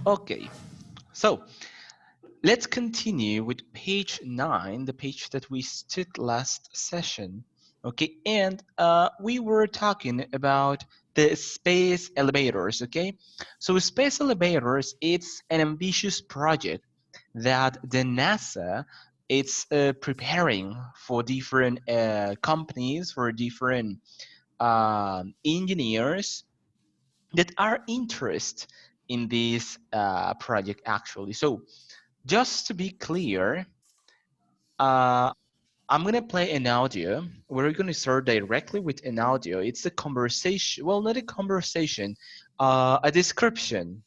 Okay, so let's continue with page 9, the page that we stood last session. Okay, and we were talking about the space elevators. Okay, so space elevators, it's an ambitious project that the NASA it's preparing for different companies, for different engineers that are interested in this project actually. So just to be clear, uh, I'm gonna play an audio. We're gonna start directly with an audio. It's a conversation. Well, not a conversation, a description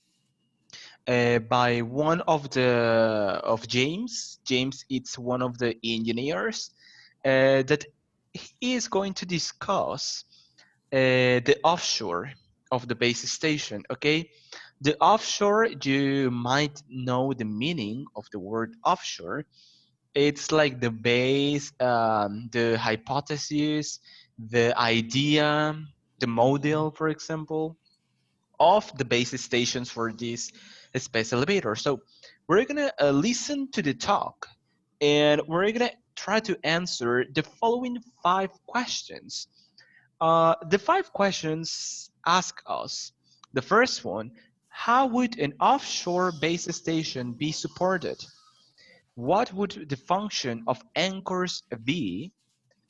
by one of the of James. James, it's one of the engineers that he is going to discuss the offshore of the base station. Okay, the offshore. You might know the meaning of the word offshore. It's like the base, the hypothesis, the idea, the model, for example, of the base stations for this space elevator. So we're gonna listen to the talk, and we're gonna try to answer the following 5 questions. The 5 questions ask us. The first one: how would an offshore base station be supported? What would the function of anchors be?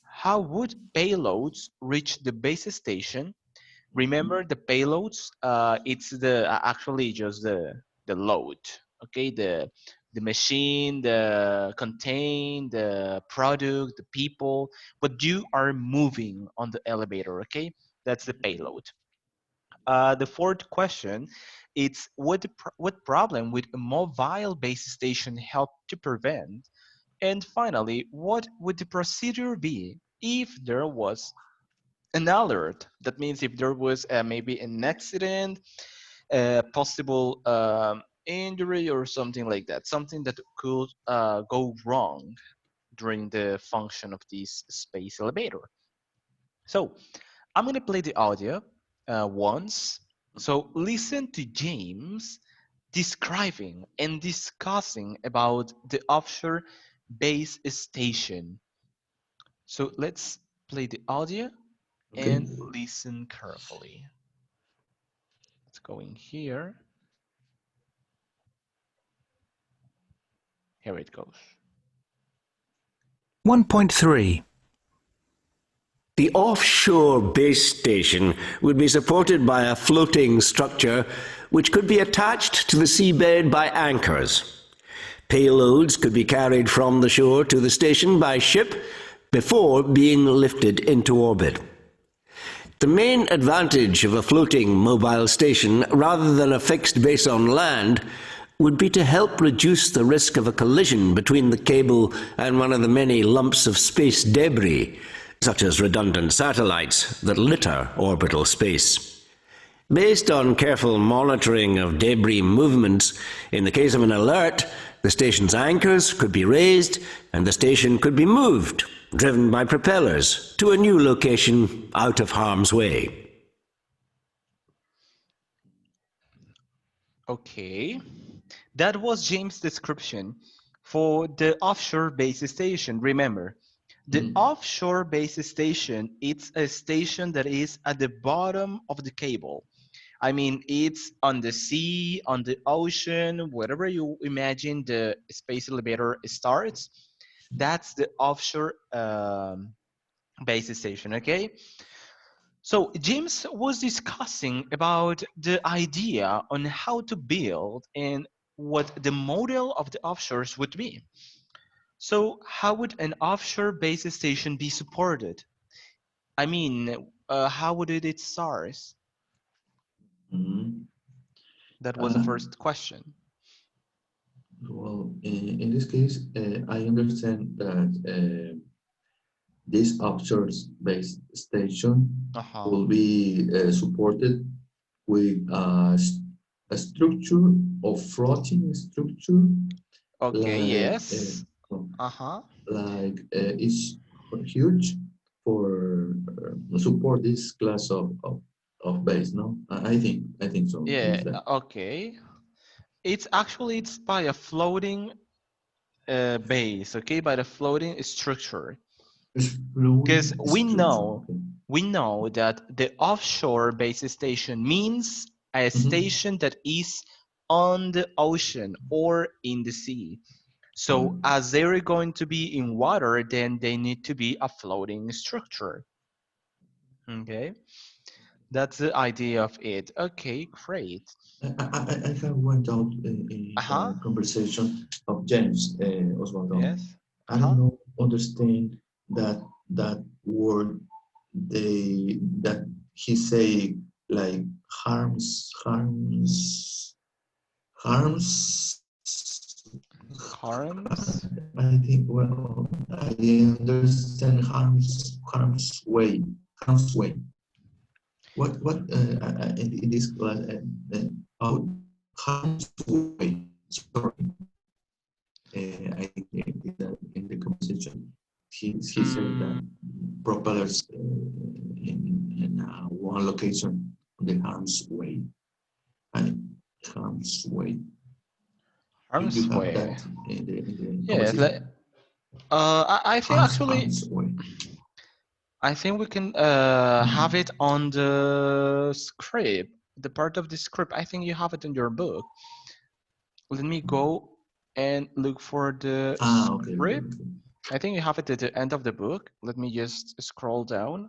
How would payloads reach the base station? Remember the payloads, it's the actually just the load, okay? The machine, the contain, the product, the people, but you are moving on the elevator, okay? That's the payload. The fourth question, it's what problem would a mobile base station help to prevent? And finally, what would the procedure be if there was an alert? That means if there was maybe an accident, a possible injury or something like that, something that could go wrong during the function of this space elevator. So I'm going to play the audio once. So listen to James describing and discussing about the offshore base station. So let's play the audio Okay. and listen carefully. Let's go in here. Here it goes. 1.3. The offshore base station would be supported by a floating structure which could be attached to the seabed by anchors. Payloads could be carried from the shore to the station by ship before being lifted into orbit. The main advantage of a floating mobile station rather than a fixed base on land would be to help reduce the risk of a collision between the cable and one of the many lumps of space debris, such as redundant satellites that litter orbital space. Based on careful monitoring of debris movements, in the case of an alert, the station's anchors could be raised and the station could be moved, driven by propellers, to a new location out of harm's way. Okay. That was James' description for the offshore base station. Remember, the offshore base station, it's a station that is at the bottom of the cable. I mean, it's on the sea, on the ocean, wherever you imagine the space elevator starts. That's the offshore base station, okay? So James was discussing about the idea on how to build and what the model of the offshores would be. So how would an offshore base station be supported? I mean, how would it start? Mhm. That was the Uh, first question. well, in this case, I understand that this offshore base station Uh-huh. will be supported with a structure of floating structure Okay, like yes. Uh-huh. it's huge for support this class of base. No, I think so. Yeah, Is that okay. It's by a floating base, okay, by the floating structure. It's Because fluid structure. Okay. we know that the offshore base station means a station that is on the ocean or in the sea. So Mm. as they're going to be in water, then they need to be a floating structure. Okay, that's the idea of it. Okay, great. I have one doubt in Uh-huh. the conversation of James Osvaldo. Yes. I don't Uh-huh. know, understand that that word that he say like harms. Harms. I think well I understand harm's way. What in this class about harm's way. Sorry, I think in the conversation he said that Mm, propellers in one location on the harm's way. And harm's way. You harm's have way. that in the Yes. conversation. I think actually, Harm's way. I think we can have it on the script, the part of the script. I think you have it in your book. Let me go and look for the Okay, okay, script. okay. I think you have it at the end of the book. Let me just scroll down.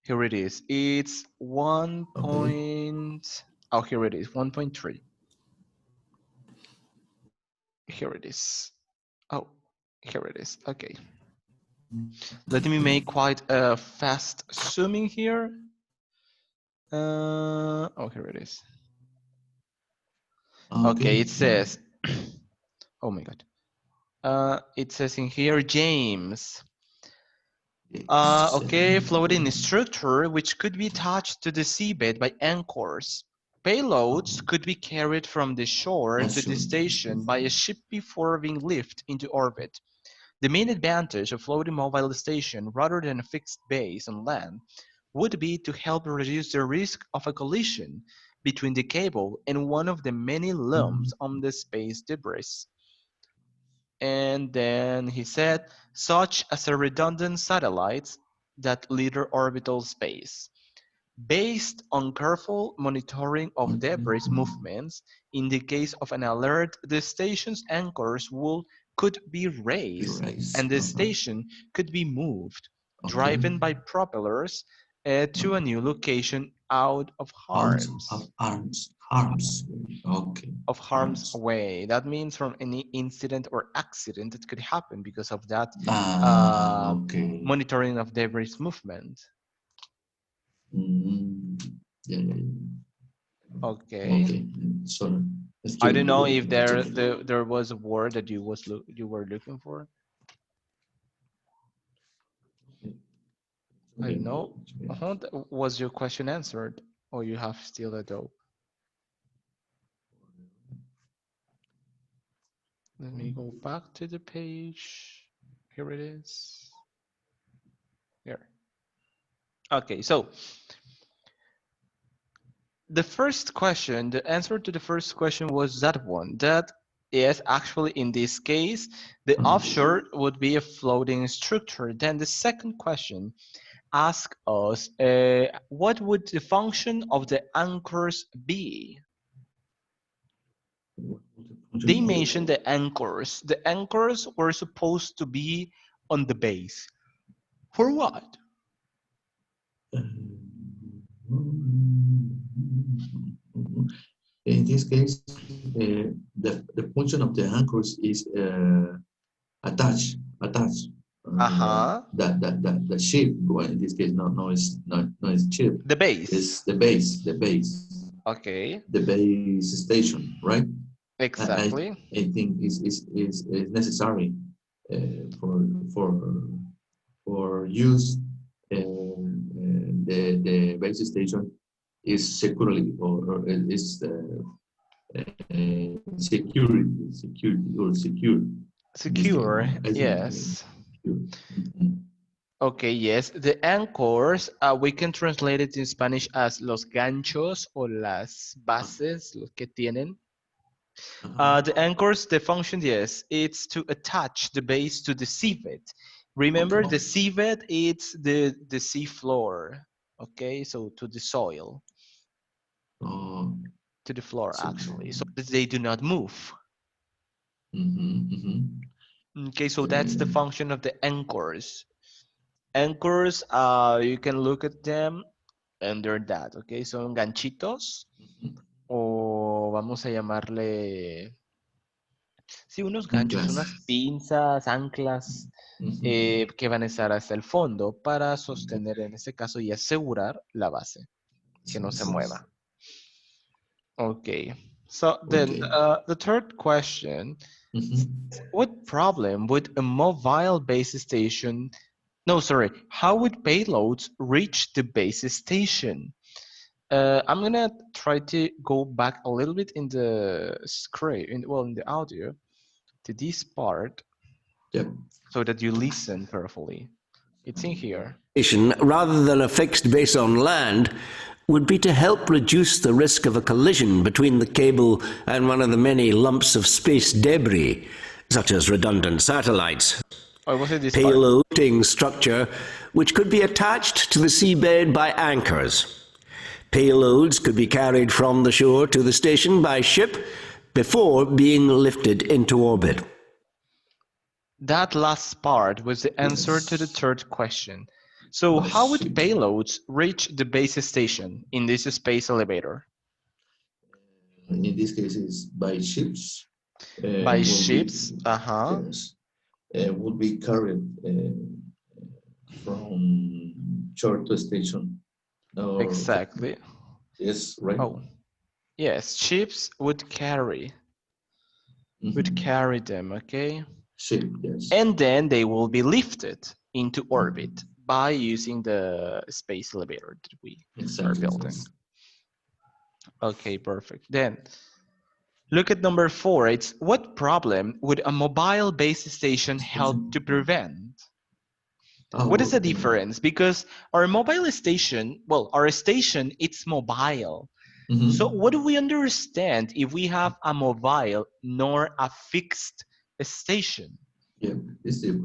Here it is. It's 1 Okay. point. Oh, here it is. 1.3. Here it is. Oh, here it is. Okay. Let me make quite a fast zooming here. Oh, here it is. Okay, Okay. it says, oh my God. It says in here, James. Okay, floating structure which could be attached to the seabed by anchors. Payloads could be carried from the shore That's to the true. station by a ship before being lifted into orbit. The main advantage of floating mobile station rather than a fixed base on land would be to help reduce the risk of a collision between the cable and one of the many lumps on the space debris. And then he said, such as a redundant satellites that litter orbital space. Based on careful monitoring of debris movements, in the case of an alert, the station's anchors could be raised Erase. and the station could be moved, Okay. driven by propellers to a new location out Out of harm's way. Okay. of harm's Harm's. way. That means from any incident or accident that could happen because of that uh, Okay. monitoring of debris movement. Mm, yeah, yeah, yeah. Okay. Okay. Sorry. I don't Excuse know me. if there Check it. there was a word that you were looking for. I Okay. don't know. Was your question answered, or you have still a doubt? Let me go back to the page. Here it is. Here. Okay, so the first question, the answer to the first question was that one. That is actually in this case, the offshore would be a floating structure. Then the second question asks us, what would the function of the anchors be? They mentioned the anchors. The anchors were supposed to be on the base. For what? In this case, the function of the anchors is attach Uh-huh. the ship. Well, in this case, no, it's ship. The base. It's the base, Okay. the base station, right? I Exactly. I think is necessary for for use. The base station is securely or is secure in this case. Secure. I think Yes. secure. Mhm. Okay, yes. The anchors, we can translate it in Spanish as los ganchos o las bases, los que tienen. The anchors, the function, yes, it's to attach the base to the seabed. Remember, Okay. the seabed, it's the sea floor, okay? So to the soil, Uh, to the floor, so, actually, so that they do not move. Okay, so that's the function of the anchors. Anchors, you can look at them under that, okay? Son ganchitos, o vamos a llamarle, sí, unos ganchos, unas pinzas, anclas, que van a estar hasta el fondo para sostener, en este caso, y asegurar la base, que no se mueva. Okay, so then the third question, what problem would a mobile base station, no, sorry, how would payloads reach the base station? I'm gonna try to go back a little bit in the script, in the audio, to this part, so that you listen carefully. It's in here. Rather than a fixed base on land, would be to help reduce the risk of a collision between the cable and one of the many lumps of space debris, such as redundant satellites. Oh, was it this part? Payloading structure, which could be attached to the seabed by anchors. Payloads could be carried from the shore to the station by ship before being lifted into orbit. That last part was the answer to the third question. So how would payloads reach the base station in this space elevator? In this case, is by ships. By ships, Yes, would be carried from shore to station. Exactly. Yes, right. Oh, yes, ships would carry them, okay? Ship, yes. And then they will be lifted into orbit by using the space elevator that we are building. Yes. Okay, perfect. Then look at number 4. It's what problem would a mobile base station help to prevent? What is the difference? Because our mobile station, well, our station, it's mobile. So what do we understand if we have a mobile nor a fixed station? Yeah,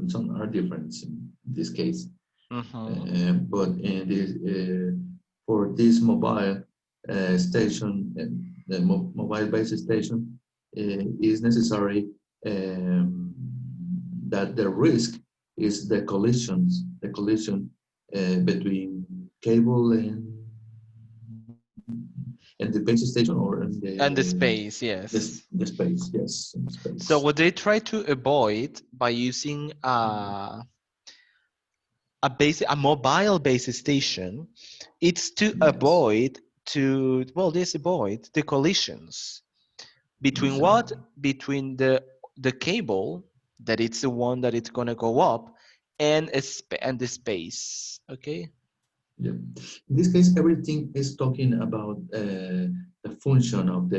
some are different in this case. But in this, for this mobile station, the mobile base station, is necessary that the risk is the collision between cable and the base station, or and the space, yes. The space, yes. Space. So what they try to avoid by using a mobile base station, it's to avoid the collisions between what? Between the cable, that it's the one that it's gonna go up, and the space. Okay. Yeah. In this case, everything is talking about the function of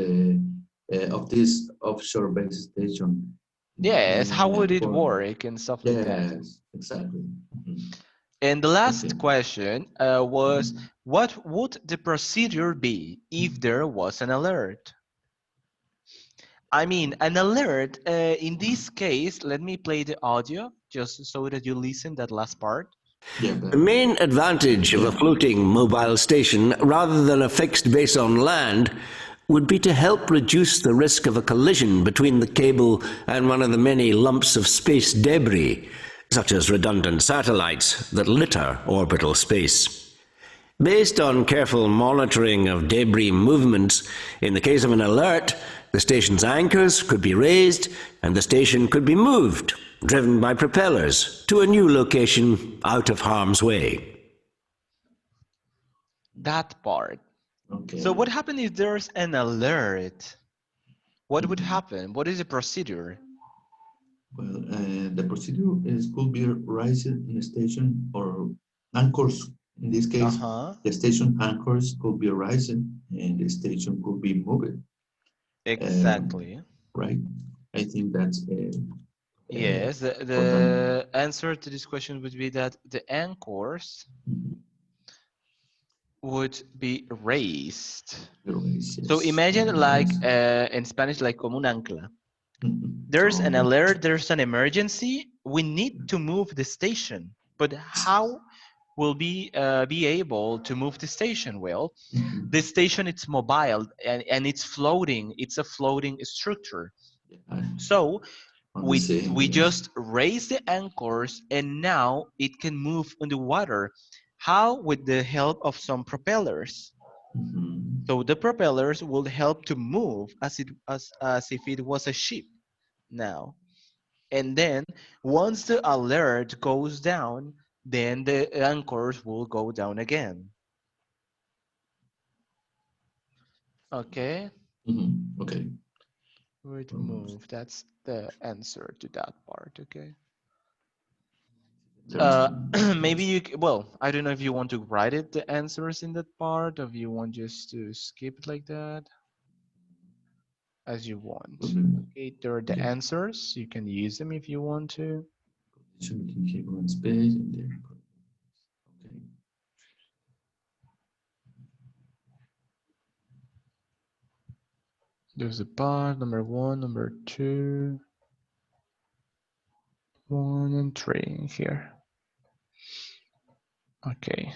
this offshore base station. Yes. How would it work and stuff like that? Yes, exactly. And the last question was, what would the procedure be if there was an alert? I mean, an alert, in this case, let me play the audio just so that you listen that last part. The main advantage of a floating mobile station rather than a fixed base on land would be to help reduce the risk of a collision between the cable and one of the many lumps of space debris, such as redundant satellites that litter orbital space. Based on careful monitoring of debris movements, in the case of an alert, the station's anchors could be raised and the station could be moved, driven by propellers, to a new location out of harm's way. That part. Okay. So what happens if there's an alert? What would happen? What is the procedure? Well, the procedure could be rising in a station or anchors. In this case, the station anchors could be rising and the station could be moving. Exactly. Right. I think that's yes. The answer to this question would be that the anchors would be raised. Yes. So imagine like Yes. in Spanish, like como un ancla. Mhm. There's an Okay. alert, there's an emergency. We need to move the station. But how will be able to move the station? Well, Mhm. the station it's mobile and it's floating. It's a floating structure. Yeah, So on the we same, yes. just raise the anchors and now it can move on the water. How? With the help of some propellers. Mhm. So the propellers will help to move as if it was a ship now. And then once the alert goes down, then the anchors will go down again. Okay, Mhm. Okay. would move. That's the answer to that part. Okay. Interesting. Maybe well, I don't know if you want to write it, the answers in that part, or if you want just to skip it like that, as you want. Okay, there are the Yeah. answers. You can use them if you want to. So we can keep one space and then. Okay. There's a part, number 1, number 2, 1 and 3 here. Okay.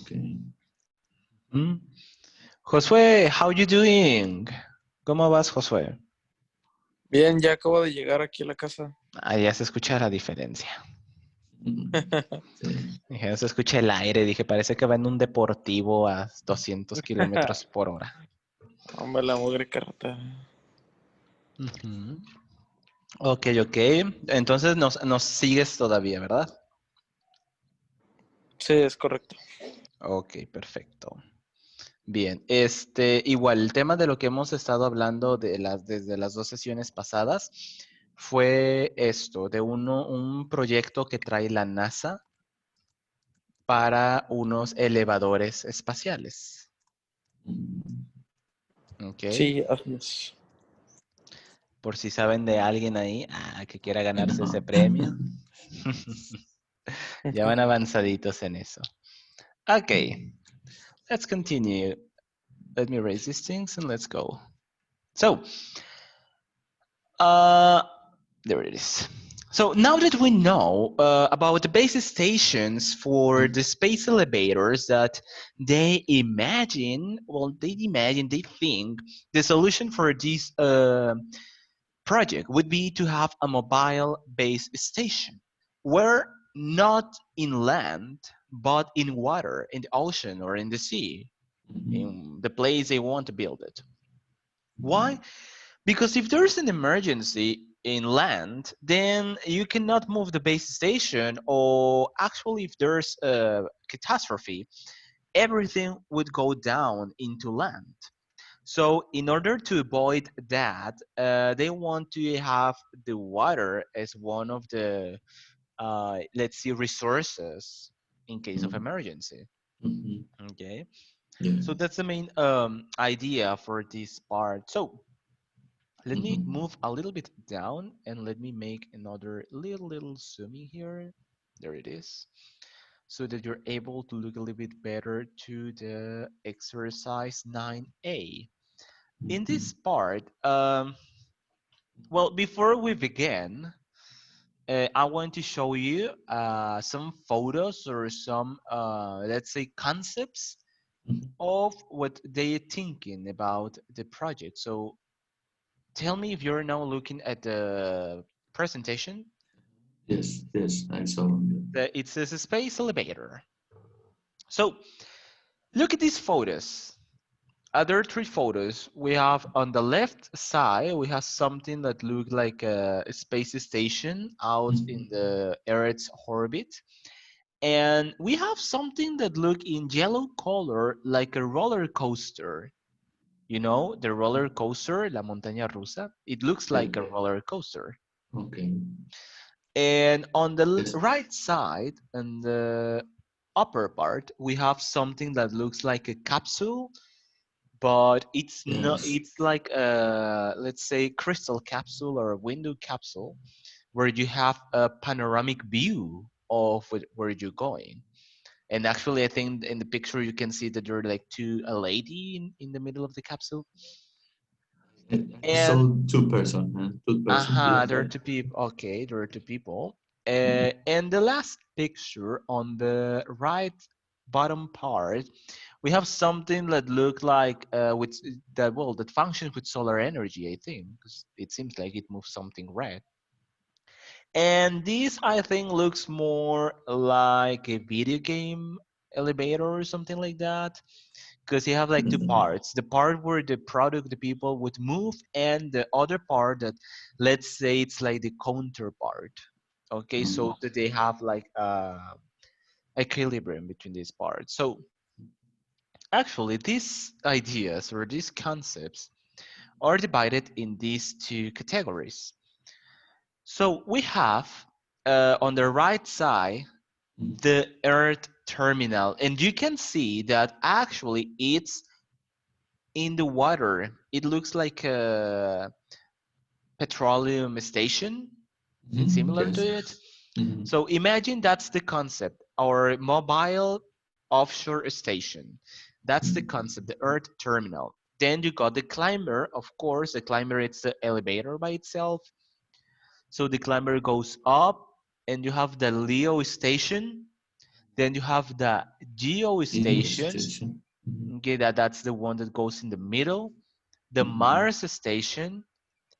Okay. Mm. Josué, how you doing? ¿Cómo vas, Josué? Bien, ya acabo de llegar aquí a la casa. Ah, ya se escucha la diferencia. Sí. Ya se escucha el aire. Dije, parece que va en un deportivo a 200 kilómetros por hora. Hombre, la mugre carta. Ujú. Ok, ok. Entonces nos sigues todavía, ¿verdad? Sí, es correcto. Ok, perfecto. Bien, igual el tema de lo que hemos estado hablando desde las 2 sesiones pasadas fue esto, de un proyecto que trae la NASA para unos elevadores espaciales. Ok. Sí, así es. Por si saben de alguien ahí que quiera ganarse ese premio. Ya van avanzaditos en eso. Ok, let's continue. Let me erase these things and let's go. So, there it is. So now that we know about the base stations for the space elevators that they imagine, they think the solution for this project would be to have a mobile base station where not in land, but in water, in the ocean or in the sea, in the place they want to build it. Why? Because if there's an emergency in land, then you cannot move the base station, or actually, if there's a catastrophe, everything would go down into land. So, in order to avoid that, they want to have the water as one of the, let's see, resources in case of emergency. Okay. Yeah. So that's the main idea for this part. So let me move a little bit down and let me make another little zooming here. There it is. So that you're able to look a little bit better to the exercise 9A. In this part, well, before we begin, I want to show you some photos or some, let's say, concepts of what they're thinking about the project. So tell me if you're now looking at the presentation. Yes, I saw them. It says a space elevator. So look at these photos. Other 3 photos. We have on the left side, we have something that looks like a space station out in the Earth's orbit. And we have something that look in yellow color like a roller coaster. You know, the roller coaster, la montaña rusa, it looks like a roller coaster. Okay. And on the Yes. right side, in the upper part, we have something that looks like a capsule, but it's not. Yes. It's like a, let's say, crystal capsule or a window capsule, where you have a panoramic view of where you're going. And actually, I think in the picture you can see that there are like a lady in the middle of the capsule. I And saw two-person, huh? Two-person view of there are that. two people. Okay, there are two people. And the last picture on the right bottom part, we have something that look like that functions with solar energy, I think, because it seems like it moves something red. And this, I think, looks more like a video game elevator or something like that, because you have like two parts: the part where the product, the people would move, and the other part that, let's say, it's like the counterpart. Okay, so that they have like equilibrium between these parts. So actually, these ideas or these concepts are divided in these two categories. So we have on the right side the Earth terminal, and you can see that actually it's in the water. It looks like a petroleum station. It's similar to Yes. it. So imagine that's the concept, our mobile offshore station. That's the concept, the Earth terminal. Then you got the climber, of course. The climber, it's the elevator by itself. So the climber goes up, and you have the Leo station. Then you have the Geo station. Station. Okay, that's the one that goes in the middle. The Mars station,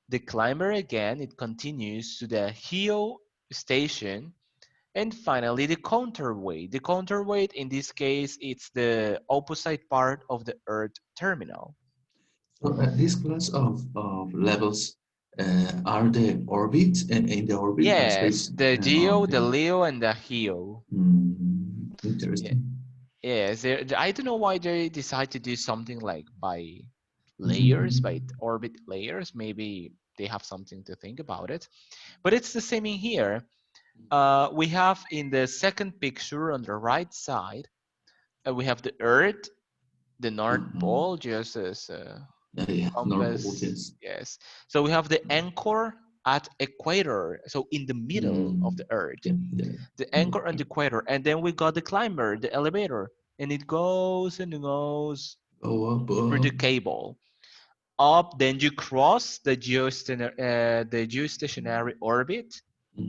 the climber again, it continues to the Heo station. And finally, the counterweight. The counterweight, in this case, it's the opposite part of the Earth terminal. So this class of levels are the orbit and in the orbit Yes, space the of Geo, the the Leo, and the Heo. Yeah. interesting. Yes, I don't know why they decide to do something like by layers, by orbit layers. Maybe they have something to think about it. But it's the same in here. We have in the second picture on the right side, we have the Earth, the North Pole, just as a Yeah, North Pole, compass. yes. Yes. So we have the anchor at equator, so in the middle of the Earth. Yeah, The anchor and the equator, and then we got the climber, the elevator, and it goes and it goes go up, through the cable up. Then you cross the geostationary orbit.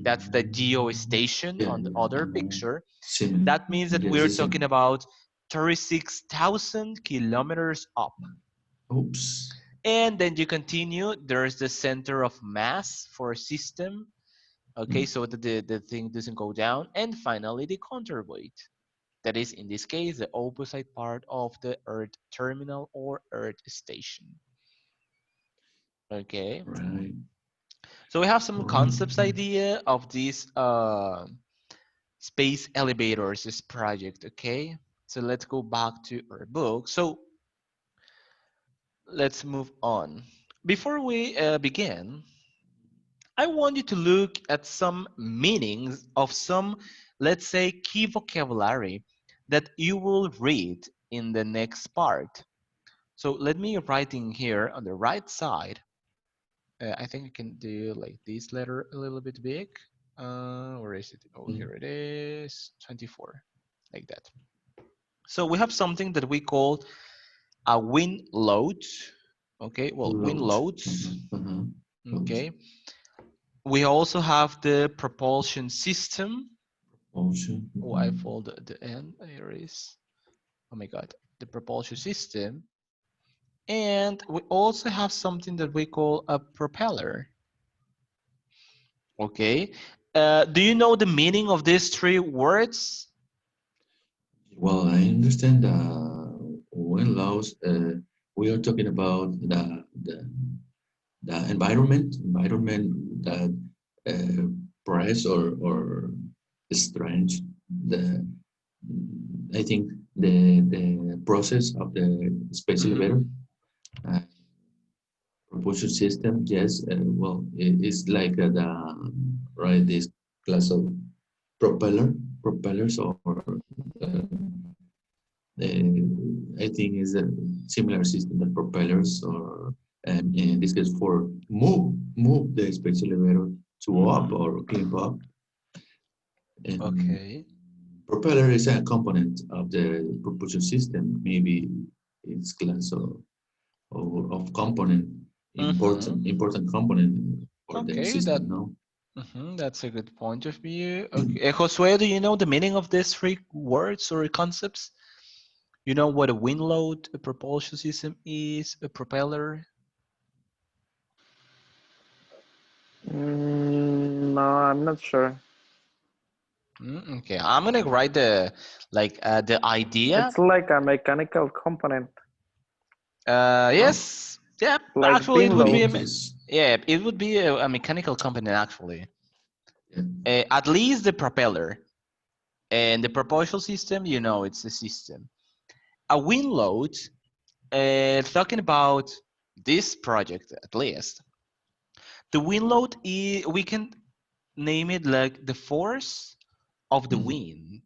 That's the geostation yeah, on the other picture. similar. That means that Yes, we're the talking same. about 36,000 kilometers up. Oops. And then you continue. There's the center of mass for a system. Okay, so that the thing doesn't go down. And finally, the counterweight. That is, in this case, the opposite part of the Earth terminal or Earth station. Okay. Right. So we have some Right. concepts idea of this space elevators, this project. Okay. So let's go back to our book. So let's move on. Before we begin, I want you to look at some meanings of some, let's say, key vocabulary that you will read in the next part. So let me write in here on the right side. I think I can do like this letter a little bit big. Where is it? Oh, here it is, 24, like that. So we have something that we call a wind load. Okay, well, wind Load. loads. Okay. We also have the propulsion system. Propulsion. Oh, I folded the end. Here is. Oh my God, the propulsion system. And we also have something that we call a propeller. Okay. Do you know the meaning of these three words? Well, I understand when laws we are talking about the environment that press or strange the I think the process of the space elevator propulsion system, yes, well, it's like the right this class of propellers or I think is a similar system that propellers or in this case for move the space elevator to up or climb up. And Okay. propeller is a component of the propulsion system. Maybe it's class of component, important component for the Okay, that system. No. that's a good point of view. Okay, Josue, do you know the meaning of these three words or concepts? You know what a wind load, a propulsion system is, a propeller? No, I'm not sure. Okay, I'm gonna write the idea. It's like a mechanical component, no? Yes, yeah. Like Actually, it bin would be load. yeah, it would be a mechanical component actually. At least the propeller and the propulsion system. You know, it's a system. A wind load. Talking about this project at least, the wind load is we can name it like the force of the wind.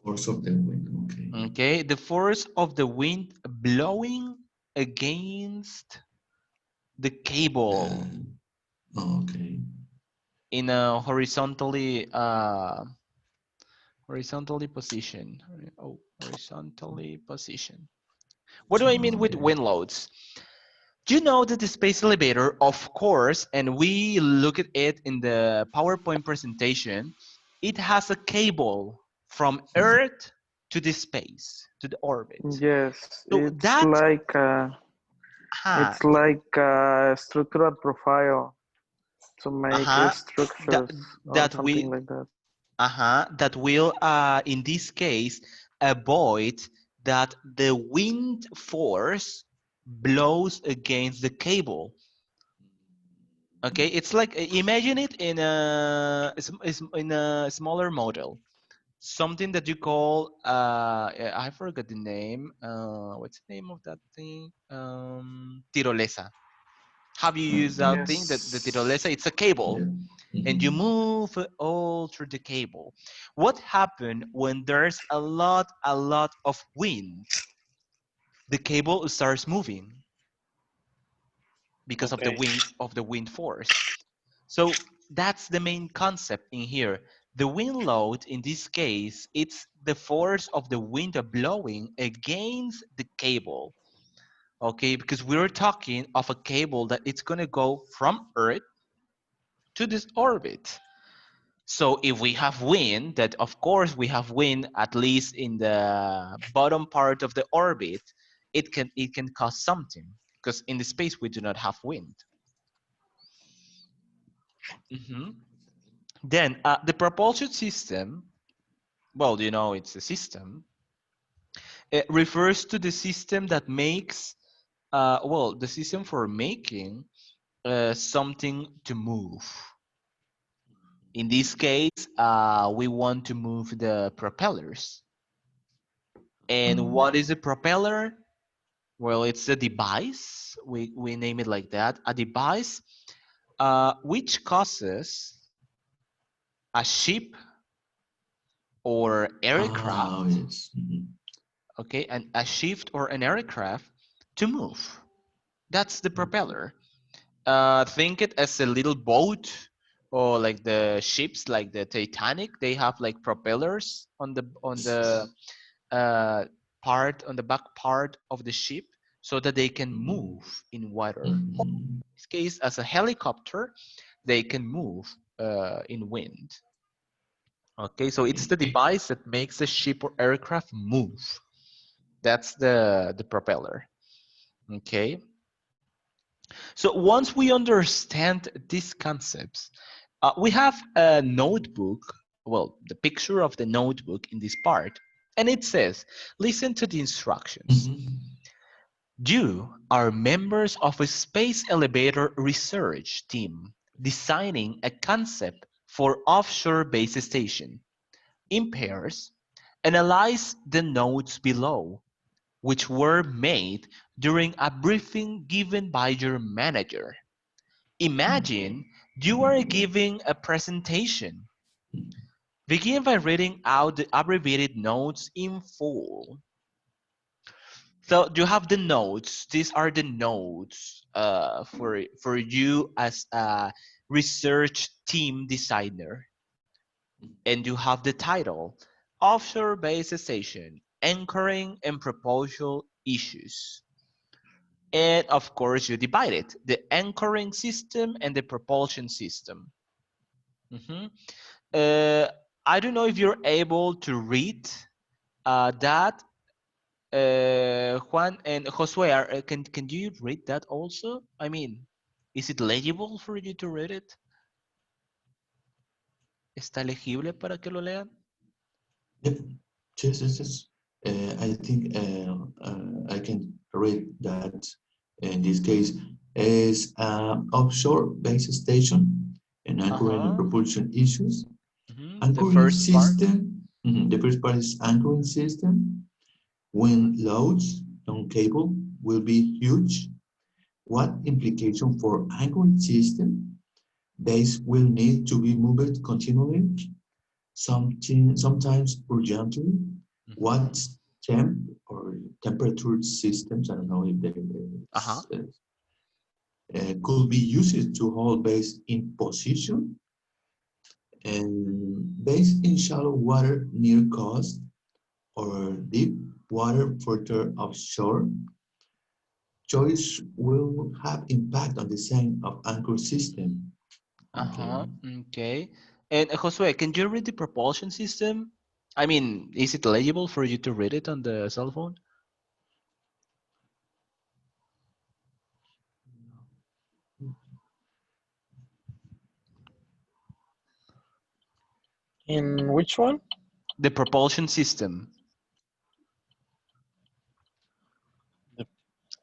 Force of the wind. Okay. Okay, the force of the wind blowing against the cable Okay. in a horizontally position. Oh, horizontally position. What do I mean with wind loads? You know that the space elevator, of course, and we look at it in the PowerPoint presentation, it has a cable from Earth to the space, to the orbit. Yes, So that, it's like a structural profile to make uh-huh, that, structures or that something we, like that. that will, in this case, avoid that the wind force blows against the cable. Okay, it's like imagine it in in a smaller model, something that you call I forgot the name. What's the name of that thing? Tirolesa. Have you used that thing? The Yes. tirolesa. It's a cable, Yeah. and you move it all through the cable. What happened when there's a lot of wind? The cable starts moving because Okay. of the wind force. So that's the main concept in here. The wind load, in this case, it's the force of the wind blowing against the cable. Okay, because we're talking of a cable that it's going to go from Earth to this orbit. So if we have wind, that of course we have wind at least in the bottom part of the orbit, it can cause something because in the space we do not have wind. Then the propulsion system, well, you know, it's a system. It refers to the system that makes, well, the system for making something to move. In this case, we want to move the propellers. And what is a propeller? Well, it's a device. We name it like that. A device which causes a ship or aircraft, Yes. okay, and a ship or an aircraft to move. That's the propeller. Think it as a little boat or like the ships like the Titanic. They have like propellers on the uh, part on the back part of the ship so that they can move in water. In this case, as a helicopter, they can move in wind. Okay, so it's the device that makes the ship or aircraft move. That's the propeller. Okay. So once we understand these concepts, we have a notebook, well, the picture of the notebook in this part, and it says, listen to the instructions. You are members of a space elevator research team designing a concept for offshore base station. In pairs, analyze the notes below, which were made during a briefing given by your manager. Imagine you are giving a presentation. Begin by reading out the abbreviated notes in full. So you have the notes. These are the notes for you as a research team designer. and you have the title, Offshore Base Station, Anchoring and Propulsion Issues. And of course, you divide it, the anchoring system and the propulsion system. I don't know if you're able to read that. Juan and Josue, can you read that also? I mean, is it legible for you to read it? ¿Está legible para que lo lean? Yep. Yes. I think I can read that in this case is offshore base station and anchoring and propulsion issues. The Anchoring first part. system. The first part is anchoring system. When loads on cable will be huge, what implication for anchoring system? Base will need to be moved continually, sometimes urgently. What temp or temperature systems, I don't know if they could be used to hold base in position, and base in shallow water near coast or deep water further offshore. Choice will have impact on the design of anchor system. Okay. And Josue, can you read the propulsion system? I mean, is it legible for you to read it on the cell phone? In which one? The propulsion system.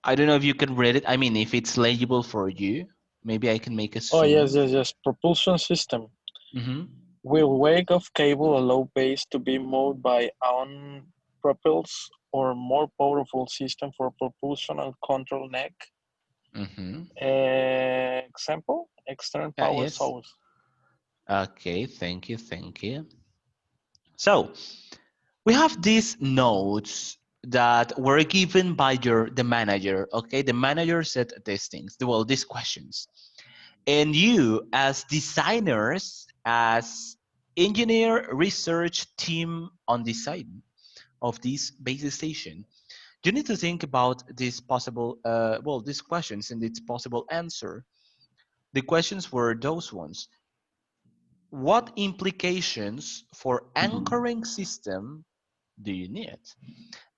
I don't know if you can read it. I mean, if it's legible for you, maybe I can make a zoom. Oh, yes. Propulsion system. Will weight of cable allow base to be moved by unpropels or more powerful system for propulsion and control neck? Example, external power source. Okay, thank you. So we have these notes that were given by the manager. Okay, the manager said these things, well, these questions, and you as designers, as engineer research team on the side of this base station, you need to think about these possible these questions and its possible answer. The questions were those ones: what implications for anchoring system do you need?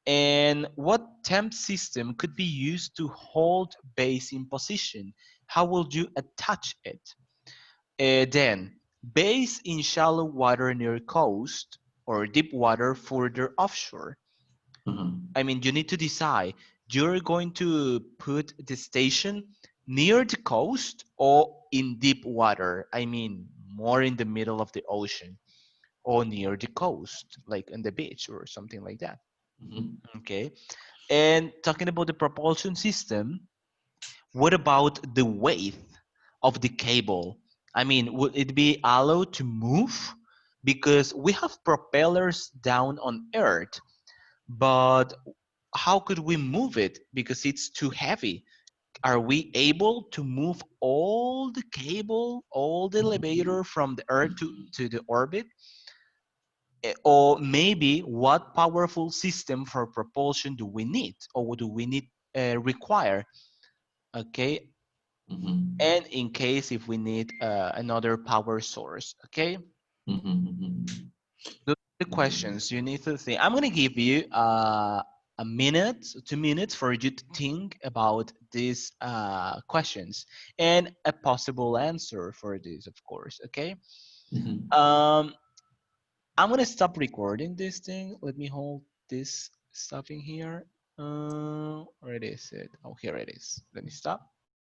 And what temp system could be used to hold base in position? How will you attach it? Then, base in shallow water near coast or deep water further offshore. I mean, you need to decide, you're going to put the station near the coast or in deep water. I mean, more in the middle of the ocean or near the coast, like on the beach or something like that. Okay. And talking about the propulsion system, what about the weight of the cable? I mean, would it be allowed to move? Because we have propellers down on Earth, but how could we move it? Because it's too heavy. Are we able to move all the cable, all the elevator from the Earth to the orbit? Or maybe what powerful system for propulsion do we need, or do we need require? Okay. And in case if we need another power source. Okay. Those are the questions you need to think. I'm going to give you a minute, 2 minutes for you to think about these questions and a possible answer for this, of course. Okay. I'm going to stop recording this thing. Let me hold this stuff in here. Where is it? Oh, here it is. Let me stop.